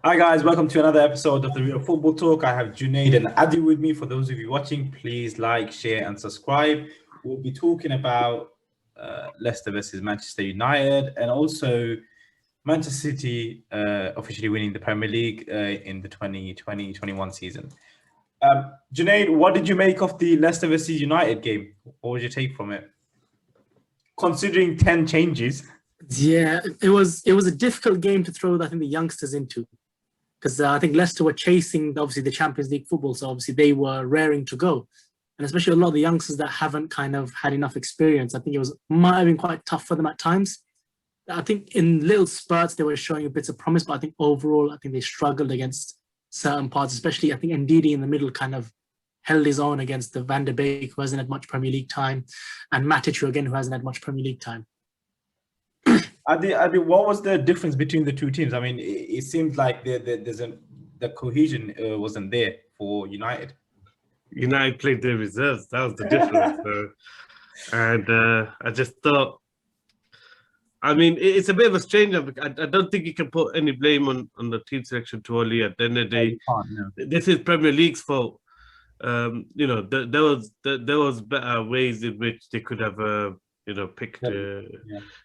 Hi guys, welcome to another episode of the Real Football Talk. I have Junaid and Adi with me. For those of you watching, please like, share, and subscribe. We'll be talking about Leicester versus Manchester United, and also Manchester City officially winning the Premier League in the 2020-21 season. Junaid, what did you make of the Leicester versus United game? What was your take from it? Considering 10 changes. Yeah, it was a difficult game to throw, I think, the youngsters into, because I think Leicester were chasing obviously the Champions League football, so obviously they were raring to go, and especially a lot of the youngsters that haven't kind of had enough experience. I think might have been quite tough for them at times. I think in little spurts they were showing a bit of promise, but I think overall I think they struggled against certain parts, especially I think Ndidi in the middle kind of held his own against the Van der Beek, who hasn't had much Premier League time, and Matic, again, who hasn't had much Premier League time. Adi, what was the difference between the two teams? I mean, it seems like the cohesion wasn't there for United. United played their reserves. That was the difference. And I just thought, I mean, it's a bit of a strange one. I don't think you can put any blame on the team selection too early. At the end of the day, This is Premier League's fault. There was better ways in which they could have picked.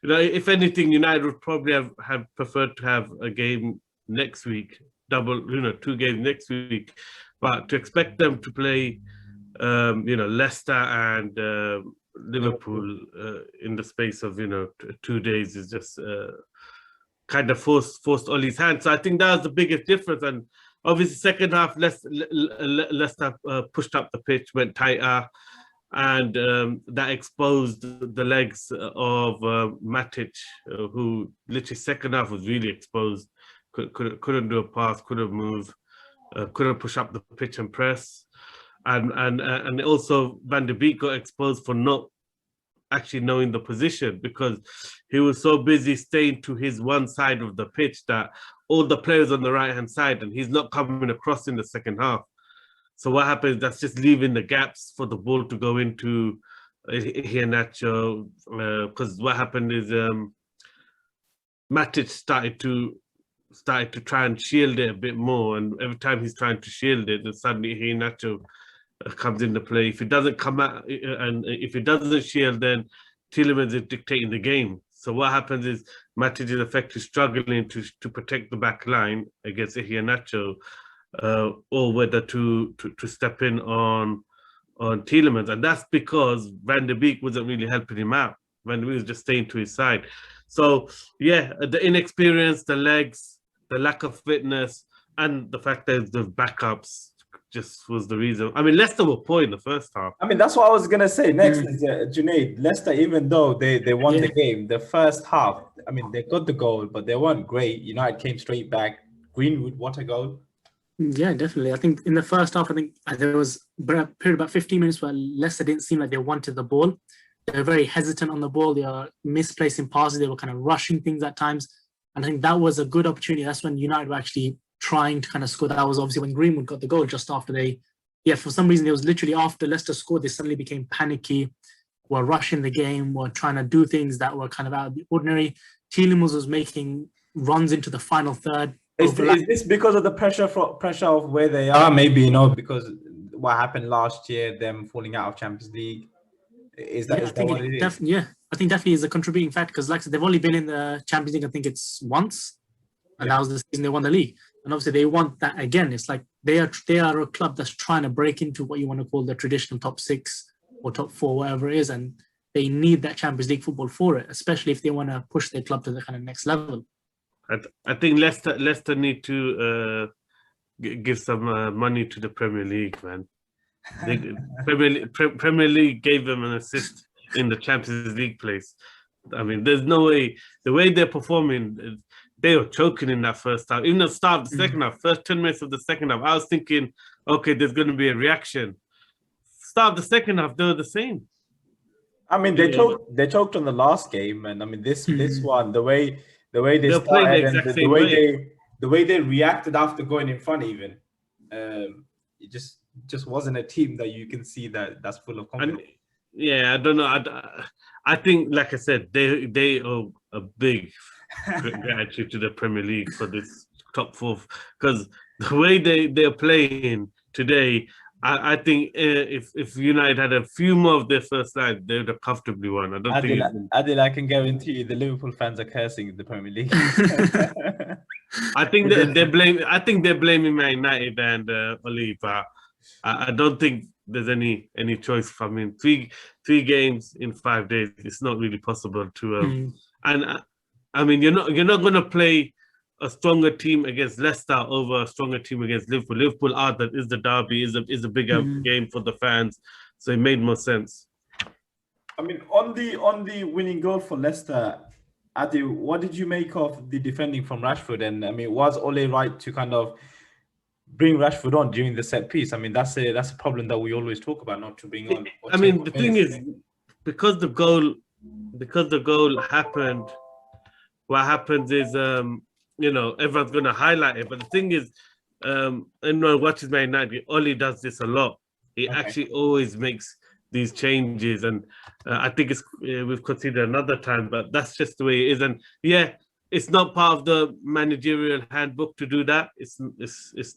If anything, United would probably have preferred to have a game next week, two games next week. But to expect them to play, Leicester and Liverpool in the space of 2 days is just kind of forced Ollie's hand. So I think that was the biggest difference. And obviously, second half, Leicester pushed up the pitch, went tighter. And that exposed the legs of Matic, who literally second half was really exposed. Couldn't do a pass, couldn't move, couldn't push up the pitch and press. And also Van der Beek got exposed for not actually knowing the position, because he was so busy staying to his one side of the pitch that all the players on the right-hand side, and he's not coming across in the second half. So what happens, that's just leaving the gaps for the ball to go into Iheanacho, because what happened is Matic started to try and shield it a bit more, and every time he's trying to shield it, then suddenly Iheanacho comes into play. If it doesn't come out, and if it doesn't shield, then Tielemans is dictating the game. So what happens is Matic is effectively struggling to protect the back line against Iheanacho, or whether to step in on Tielemans, and that's because Van der Beek wasn't really helping him out. Van der Beek was just staying to his side. So yeah, the inexperience, the legs, the lack of fitness, and the fact that the backups just was the reason. I mean, Leicester were poor in the first half. I mean, that's what I was gonna say next. Is Junaid, Leicester, even though they won the game, the first half, I mean, they got the goal, but they weren't great. United came straight back. Greenwood, what a goal! Yeah, definitely. I think in the first half, I think there was a period about 15 minutes where Leicester didn't seem like they wanted the ball. They were very hesitant on the ball. They were misplacing passes. They were kind of rushing things at times. And I think that was a good opportunity. That's when United were actually trying to kind of score. That was obviously when Greenwood got the goal just after for some reason, it was literally after Leicester scored, they suddenly became panicky, were rushing the game, were trying to do things that were kind of out of the ordinary. Tielemans was making runs into the final third. Is this because of the pressure of where they are? Maybe, because what happened last year, them falling out of Champions League. Is that what it is? I think definitely is a contributing factor, because like I said, they've only been in the Champions League, I think it's once, and that was the season they won the league. And obviously they want that again. It's like they are a club that's trying to break into what you want to call the traditional top 6 or top 4, whatever it is, and they need that Champions League football for it, especially if they want to push their club to the kind of next level. I think Leicester need to give some money to the Premier League, man. Premier League gave them an assist in the Champions League place. I mean, there's no way. The way they're performing, they were choking in that first half. Even the start of the second half, first 10 minutes of the second half, I was thinking, okay, there's going to be a reaction. Start of the second half, they were the same. I mean, they choked on the last game, and I mean this one, the way they started and the way they reacted after going in front, even it just wasn't a team that you can see that's full of confidence. I don't know. I think, like I said, they owe a big gratitude to the Premier League for this top four, because the way they're playing today, I think if United had a few more of their first line, they would have comfortably won. I don't think. Adil, I can guarantee you the Liverpool fans are cursing the Premier League. I think they're blaming Man United and Oli, but I don't think there's any choice. I mean, three games in 5 days. It's not really possible to. And I mean, you're not going to play a stronger team against Leicester over a stronger team against Liverpool. Liverpool is the derby, is a bigger game for the fans, so it made more sense. I mean, on the winning goal for Leicester, Adi, what did you make of the defending from Rashford? And I mean, was Ole right to kind of bring Rashford on during the set piece? I mean, that's a problem that we always talk about, not to bring on. I mean, the thing is, because the goal happened, what happens is, everyone's going to highlight it. But the thing is, anyone watches Man United, Ole does this a lot. He actually always makes these changes, and I think we've considered another time, but that's just the way it is. And yeah, it's not part of the managerial handbook to do that. It's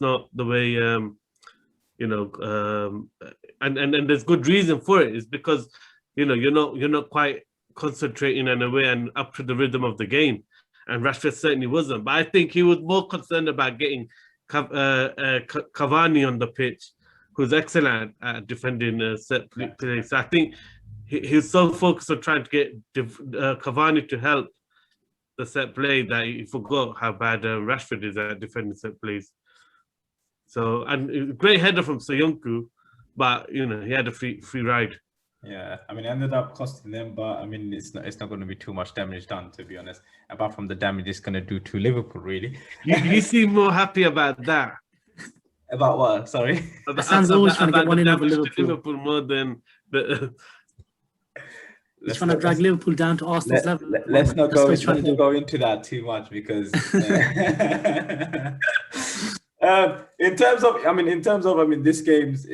not the way, and there's good reason for it. It's because you're not quite concentrating in a way and up to the rhythm of the game. And Rashford certainly wasn't. But I think he was more concerned about getting Cavani on the pitch, who's excellent at defending set plays. So I think he was so focused on trying to get Cavani to help the set play that he forgot how bad Rashford is at defending set plays. So, and great header from Soyuncu, but he had a free ride. Yeah, I mean, it ended up costing them, but I mean, it's not going to be too much damage done, to be honest. Apart from the damage it's going to do to Liverpool, really. You seem more happy about that. About what? Sorry. Sounds always trying to get one in over Liverpool more than the. He's trying to drag Liverpool down to Arsenal's level. Let's not go into that too much because. In terms of this game's,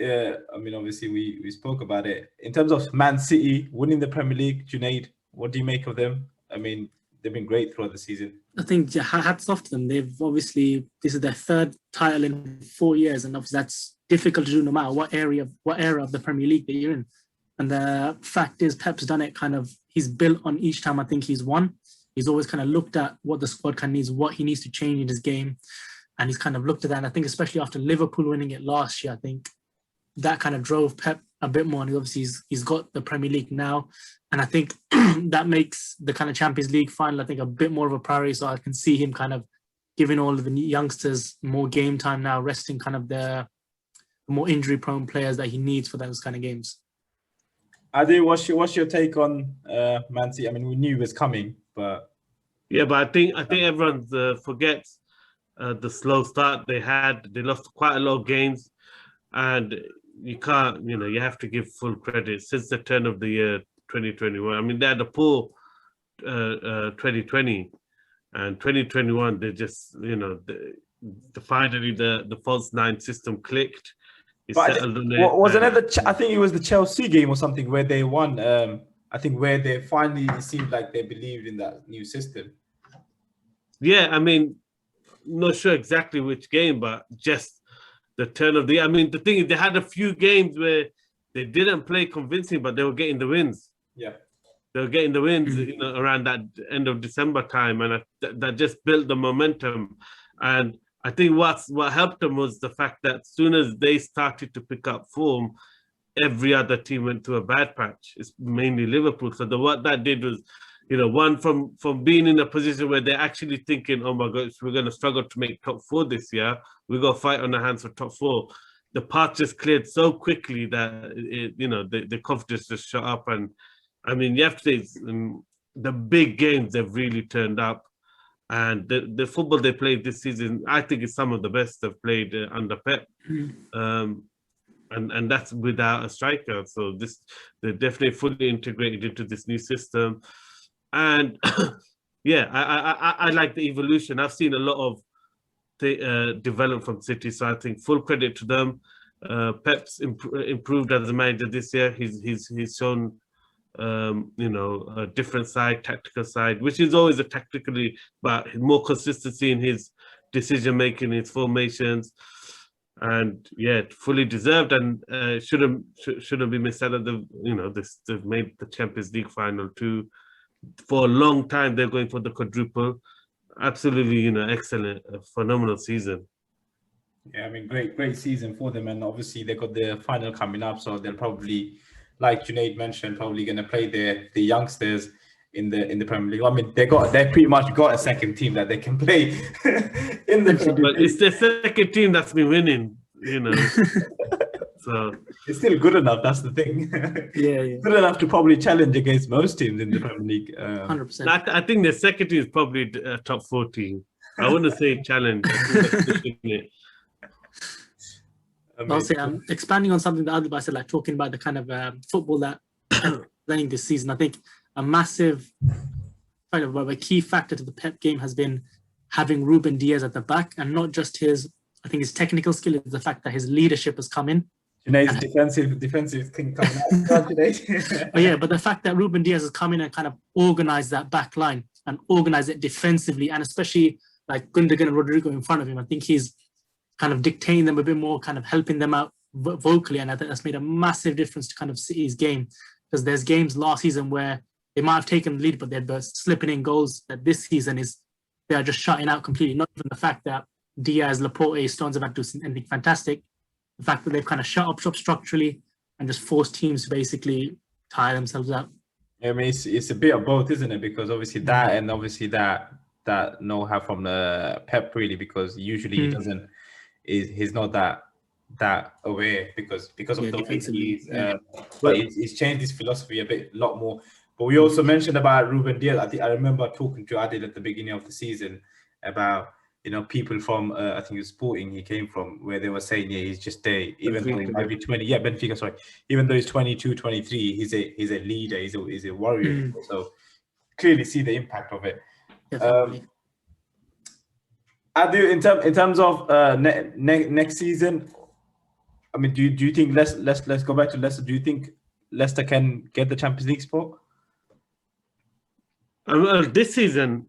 obviously we spoke about it. In terms of Man City winning the Premier League, Junaid, what do you make of them? I mean, they've been great throughout the season. I think hats off to them. They've obviously, this is their third title in 4 years, and obviously that's difficult to do no matter what era of the Premier League that you're in. And the fact is, Pep's done it he's built on each time I think he's won. He's always kind of looked at what the squad kind of needs, what he needs to change in his game. And he's kind of looked at that. And I think especially after Liverpool winning it last year, I think that kind of drove Pep a bit more. And obviously he's got the Premier League now. And I think that makes the kind of Champions League final, I think, a bit more of a priority. So I can see him kind of giving all of the youngsters more game time now, resting kind of the more injury-prone players that he needs for those kind of games. Adi, what's your take on Man City? I mean, we knew it was coming, but... Yeah, but I think everyone forgets the slow start they had. They lost quite a lot of games, and you can't, you have to give full credit since the turn of the year 2021. I mean, they had a poor 2020, and 2021 they just, finally the false nine system clicked. I think it was the Chelsea game or something where they won. I think where they finally seemed like they believed in that new system. Yeah, I mean, not sure exactly which game, but just the turn of the. I mean, the thing is, they had a few games where they didn't play convincing, but they were getting the wins. Yeah, they were getting the wins, around that end of December time, and that just built the momentum. And I think what helped them was the fact that as soon as they started to pick up form, every other team went through a bad patch. It's mainly Liverpool. So what that did was, one from being in a position where they're actually thinking, oh my gosh, we're going to struggle to make top four this year. We've got to fight on our hands for top four. The path just cleared so quickly that, the confidence just shot up. And I mean, you have to say, the big games have really turned up. And the football they played this season, I think is some of the best they've played under Pep. And that's without a striker. So they're definitely fully integrated into this new system. And yeah, I like the evolution. I've seen a lot of develop from City, so I think full credit to them. Pep's improved as a manager this year. He's shown a different side, tactical side, which is always a tactically, but more consistency in his decision making, his formations, and yeah, fully deserved, and shouldn't be missed out of the, you know, they've made the Champions League final too. For a long time, they're going for the quadruple. Absolutely, you know, excellent, phenomenal season. Yeah, I mean, great season for them, and obviously they got the final coming up, so they'll probably, like Junaid mentioned, probably going to play the youngsters in the Premier League. I mean, they pretty much got a second team that they can play in the Premier League. But it's the second team that's been winning, you know. So it's still good enough. That's the thing. Yeah. Good enough to probably challenge against most teams in the Premier League. 100%. I think the second team is probably a top 4 team. I wouldn't say challenge. I think that's pushing it. I'll say, expanding on something that Adil said, like talking about the kind of football that playing this season. I think a massive kind of a key factor to the Pep game has been having Ruben Diaz at the back, and not just his technical skill, is the fact that his leadership has come in. Junaid's defensive thing coming out today. Yeah, but the fact that Ruben Diaz has come in and kind of organized that back line and organized it defensively, and especially like Gundogan and Rodrigo in front of him, I think he's kind of dictating them a bit more, kind of helping them out vocally, and I think that's made a massive difference to kind of City's game, because there's games last season where they might have taken the lead, but they're slipping in goals. That this season they are just shutting out completely. Not even the fact that Diaz, Laporte, Stones have had to do anything fantastic. The fact that they've kind of shut up shop structurally and just forced teams to basically tire themselves out. I mean, it's a bit of both, isn't it? Because obviously that, and obviously that know-how from the Pep, really, because usually he doesn't. He's not that aware because of the way he's. But he's changed his philosophy a lot more. But we also mentioned about Ruben Diaz. I remember talking to Adil at the beginning of the season about, you know, people from I think it was Sporting he came from, where they were saying, yeah, he's just even though he might be 20, Benfica, sorry, even though he's 22, 23, he's a leader, he's a warrior. So clearly see the impact of it. Adil, in terms of next season, I mean, do you think let's go back to Leicester? Do you think Leicester can get the Champions League spot? This season,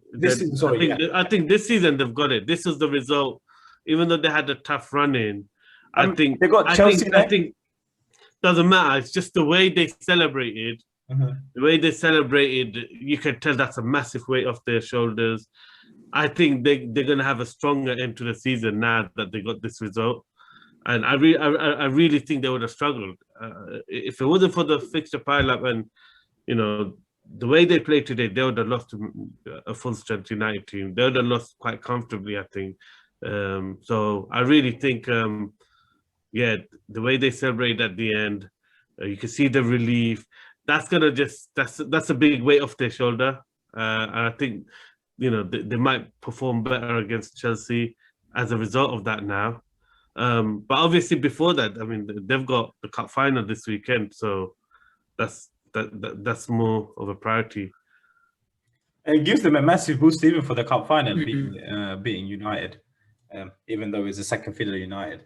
I think this season they've got it. This is the result, even though they had a tough run in. I think they got Chelsea. I think doesn't matter. It's just the way they celebrated. The way they celebrated, you can tell that's a massive weight off their shoulders. I think they're going to have a stronger end to the season now that they got this result. And I really think they would have struggled if it wasn't for the fixture pile-up and, you know, the way they played today. They would have lost to a full-strength United team. They would have lost quite comfortably, I think. So I really think, the way they celebrate at the end, you can see the relief. That's gonna that's a big weight off their shoulder, and I think, you know, they might perform better against Chelsea as a result of that now. But obviously before that, I mean, they've got the cup final this weekend, so that's more of a priority. It gives them a massive boost even for the cup final, beating United, even though it's a second fiddle United.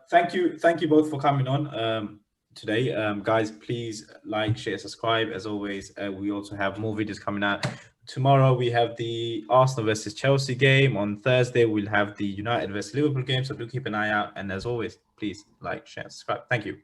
Thank you both for coming on today, guys. Please like, share, subscribe. As always, we also have more videos coming out. Tomorrow we have the Arsenal versus Chelsea game. On Thursday we'll have the United versus Liverpool game, so do keep an eye out. And as always, please like, share, subscribe. Thank you.